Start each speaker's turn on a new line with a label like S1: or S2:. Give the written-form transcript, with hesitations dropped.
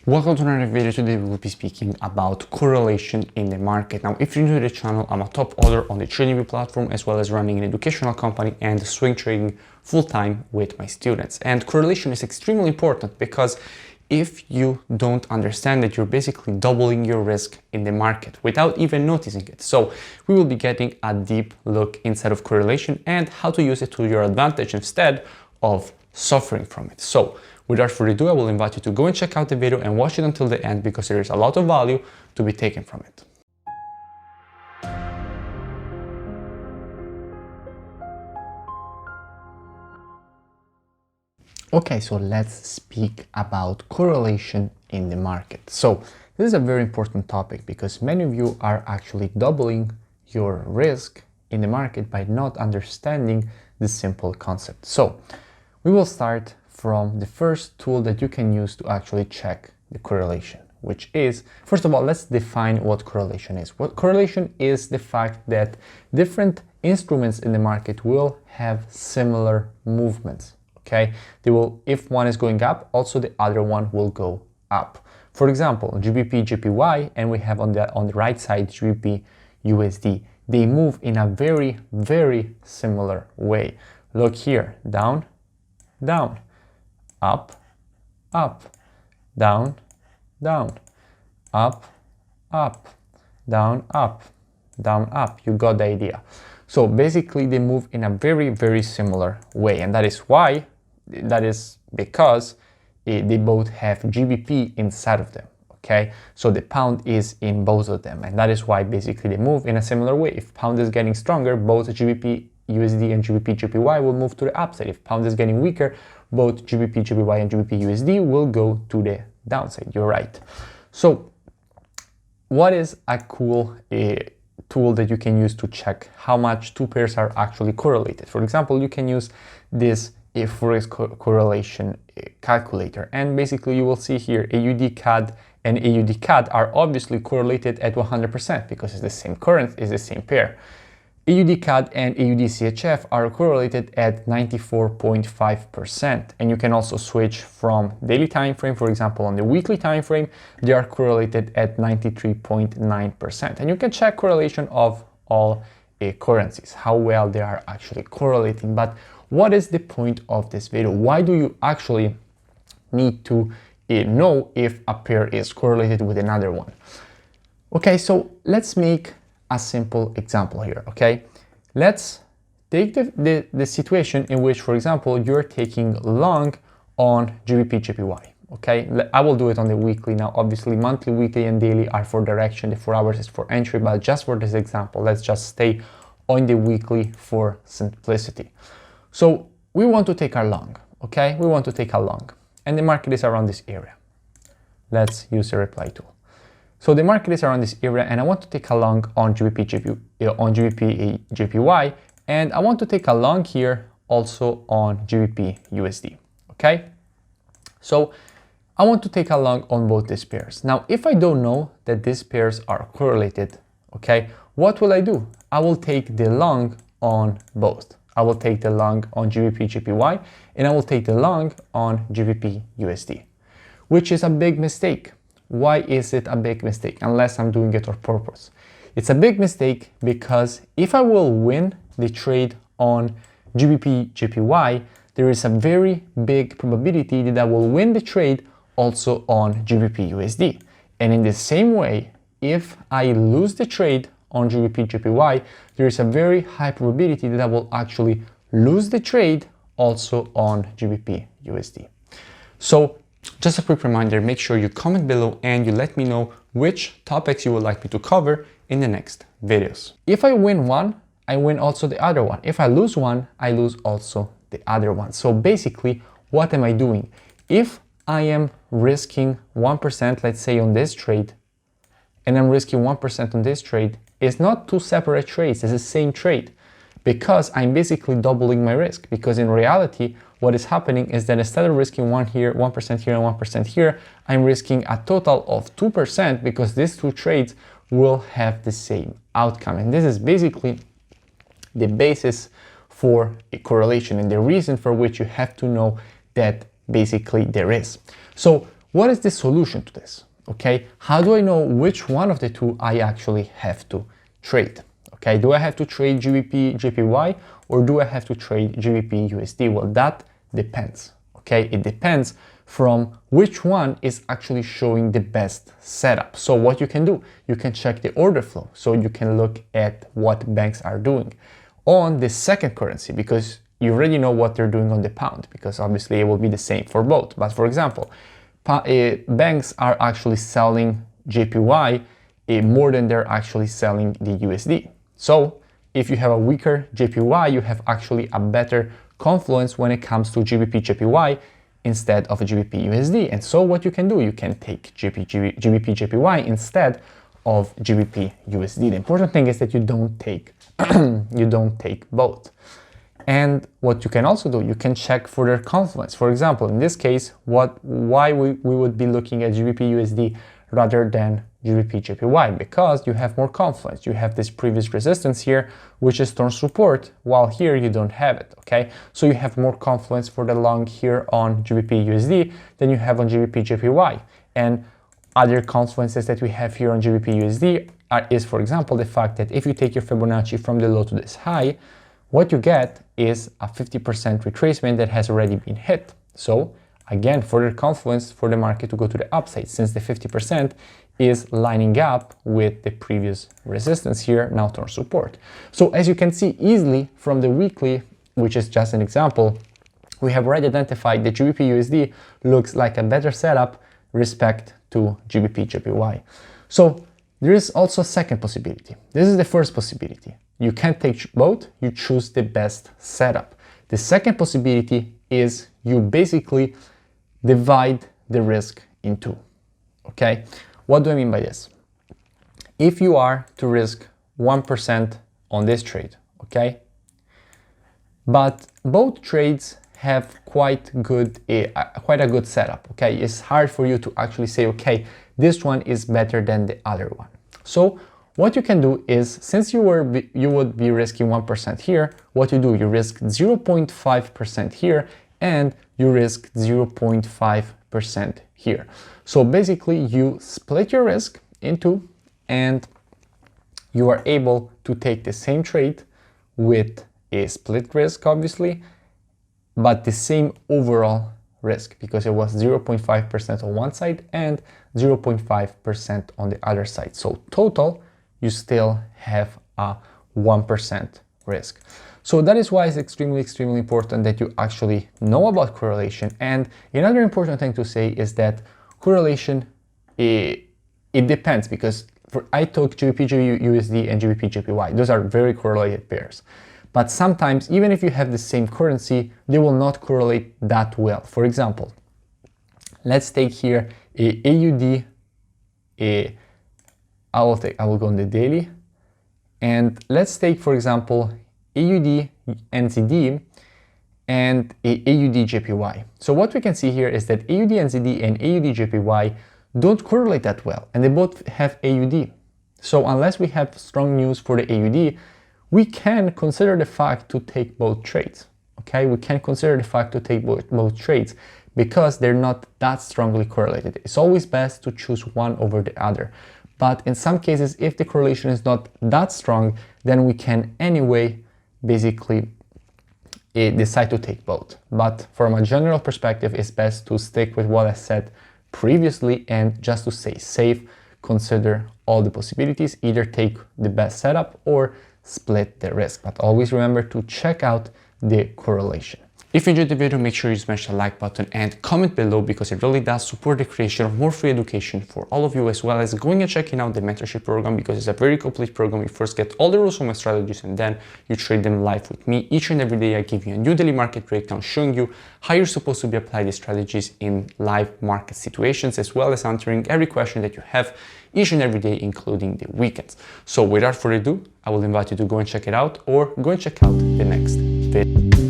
S1: Welcome to another video. Today we will be speaking about correlation in the market. Now, if you're new to the channel, I'm a top author on the TradingView platform, as well as running an educational company and swing trading full-time with my students. And correlation is extremely important because if you don't understand it, you're basically doubling your risk in the market without even noticing it. So we will be getting a deep look inside of correlation and how to use it to your advantage instead of suffering from it. So without further ado, I will invite you to go and check out the video and watch it until the end because there is a lot of value to be taken from it. Okay, so let's speak about correlation in the market. So this is a very important topic because many of you are actually doubling your risk in the market by not understanding this simple concept. So we will start from the first tool that you can use to actually check the correlation, which is, first of all, let's define what correlation is. What correlation is the fact that different instruments in the market will have similar movements, okay? They will, if one is going up, also the other one will go up. For example, GBP, JPY, and we have on the right side, GBP, USD. They move in a very, very similar way. Look here, down, down. Up, up, down, down, up, up, down, up, down, up. You got the idea. So basically they move in a very, very similar way. And that is because they both have GBP inside of them. Okay, so the pound is in both of them. And that is why basically they move in a similar way. If pound is getting stronger, both GBP USD and GBP JPY will move to the upside. If pound is getting weaker, both GBP JPY and GBP USD will go to the downside. You're right. So what is a cool tool that you can use to check how much two pairs are actually correlated? For example, you can use this FOREX correlation calculator, and basically you will see here AUD CAD and AUD CAD are obviously correlated at 100% because it's the same currency, it's the same pair. AUD CAD and AUD CHF are correlated at 94.5%, and you can also switch from daily time frame. For example, on the weekly time frame, they are correlated at 93.9%, and you can check correlation of all currencies, how well they are actually correlating. But what is the point of this video? Why do you actually need to know if a pair is correlated with another one? Okay, so let's make a simple example here, okay? Let's take the situation in which, for example, you're taking long on GBP JPY, okay? I will do it on the weekly now. Obviously, monthly, weekly, and daily are for direction. The 4 hours is for entry, but just for this example, let's just stay on the weekly for simplicity. So we want to take our long, okay? We want to take a long, and the market is around this area. Let's use the reply tool. So the market is around this area, and I want to take a long on GBP JPY, and I want to take a long here also on GBP USD, okay? So I want to take a long on both these pairs. Now, if I don't know that these pairs are correlated, okay, what will I do? I will take the long on both. I will take the long on GBP JPY, and I will take the long on GBP USD, which is a big mistake. Why is it a big mistake? Unless I'm doing it on purpose. It's a big mistake because if I will win the trade on GBP JPY, there is a very big probability that I will win the trade also on GBP USD. And in the same way, if I lose the trade on GBP JPY, there is a very high probability that I will actually lose the trade also on GBP USD. So just a quick reminder, make sure you comment below and you let me know which topics you would like me to cover in the next videos. If I win one, I win also the other one. If I lose one, I lose also the other one. So basically, what am I doing? If I am risking 1%, let's say on this trade, and I'm risking 1% on this trade, it's not two separate trades, it's the same trade, because I'm basically doubling my risk. Because in reality, what is happening is that instead of risking 1% here and 1% here, I'm risking a total of 2% because these two trades will have the same outcome. And this is basically the basis for a correlation and the reason for which you have to know that basically there is. So what is the solution to this? Okay, how do I know which one of the two I actually have to trade? Okay, do I have to trade GBP JPY or do I have to trade GBP USD? Well, that depends. Okay, it depends from which one is actually showing the best setup. So what you can do, you can check the order flow. So you can look at what banks are doing on the second currency, because you already know what they're doing on the pound, because obviously it will be the same for both. But for example, banks are actually selling JPY more than they're actually selling the USD. So if you have a weaker JPY, you have actually a better confluence when it comes to GBP JPY instead of a GBP USD. And so what you can do, you can take GBP JPY instead of GBP USD. The important thing is that you don't take both. And what you can also do, you can check for their confluence. For example, in this case, why we would be looking at GBP USD rather than GBP JPY, because you have more confluence. You have this previous resistance here, which is torn support, while here you don't have it, okay? So you have more confluence for the long here on GBP USD than you have on GBP JPY. And other confluences that we have here on GBP USD is, for example, the fact that if you take your Fibonacci from the low to this high, what you get is a 50% retracement that has already been hit. So again, further confluence for the market to go to the upside, since the 50% is lining up with the previous resistance here, now torn support. So as you can see easily from the weekly, which is just an example, we have already identified that GBP USD looks like a better setup respect to GBP JPY. So there is also a second possibility. This is the first possibility. You can't take both, you choose the best setup. The second possibility is you basically divide the risk in two, okay? What do I mean by this? If you are to risk 1% on this trade, okay? But both trades have quite a good setup, okay? It's hard for you to actually say, okay, this one is better than the other one. So what you can do is, since you would be risking 1% here, what you do, you risk 0.5% here and you risk 0.5% here. So basically you split your risk in two and you are able to take the same trade with a split risk, obviously, but the same overall risk, because it was 0.5% on one side and 0.5% on the other side. So total, you still have a 1% risk. So that is why it's extremely important that you actually know about correlation. And another important thing to say is that correlation, it depends, because I took GBP USD and GBP JPY. Those are very correlated pairs. But sometimes, even if you have the same currency, they will not correlate that well. For example, let's take here a AUD, I will go on the daily, and let's take, for example, AUD NZD and a AUD JPY. So what we can see here is that AUD NZD and AUD JPY don't correlate that well, and they both have AUD. So unless we have strong news for the AUD, we can consider the fact to take both trades. Okay, we can consider the fact to take both trades because they're not that strongly correlated. It's always best to choose one over the other. But in some cases, if the correlation is not that strong, then we can anyway basically decide to take both. But from a general perspective, it's best to stick with what I said previously, and just to stay safe, consider all the possibilities, either take the best setup or split the risk. But always remember to check out the correlation. If you enjoyed the video, make sure you smash the like button and comment below, because it really does support the creation of more free education for all of you, as well as going and checking out the mentorship program, because it's a very complete program. You first get all the rules from my strategies and then you trade them live with me. Each and every day I give you a new daily market breakdown showing you how you're supposed to be applying these strategies in live market situations, as well as answering every question that you have each and every day, including the weekends. So without further ado, I will invite you to go and check it out, or go and check out the next video.